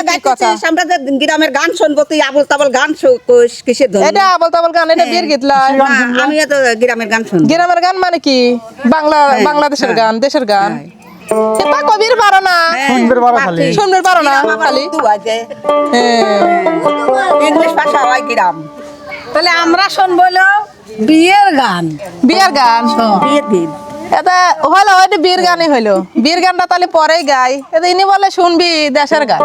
গাইতেছিস আমরা যে গ্রামের গান শুনবো তুই আবল তাবল গান কইস কিসের ধরে এটা আবল তাবল গান এটা বিয়ের গীত লাই আমি তো গ্রামের গান শুনবো গ্রামের গান মানে কি বাংলাদেশের গান দেশের গান এটা কবির পারো না শুনবে পারো না খালি ইংলিশ ভাষা হয় গ্রাম তাহলে আমরা শুনবো বিয়ের গান বিয়ের গান বিয়ের দিন এটা হলো এটা বিয়ের গানই হইলো বিয়ের গানটা তাহলে পরেই গাই এটা ইনি বলে শুনবি দেশের গান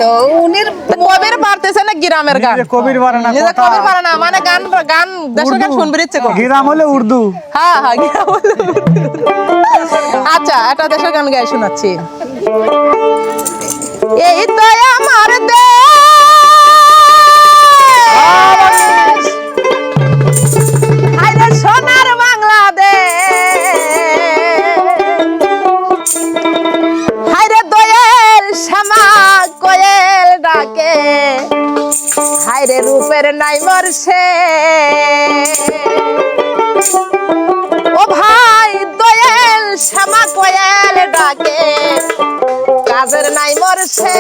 তো উনির কবির পারতেছে না গ্রামের গান কবির পারে না নিজে কবির পারে না মানে গান গান দেশের গান শুনবে ইচ্ছে করে গ্রাম হলে উর্দু হ্যাঁ হ্যাঁ গ্রাম হলে উর্দু। আচ্ছা একটা দেশের গান গাই শোনাচ্ছি এই তো আমার দেশ আইরে সোনার বাংলাদেশ হাইরে দোয়েল শ্যামা কোয়েল ডাকে হাইরে রূপের নাই মরছে ও ভাই দোয়েল শ্যামা কোয়েল ডাকে কাজের নাই মরছে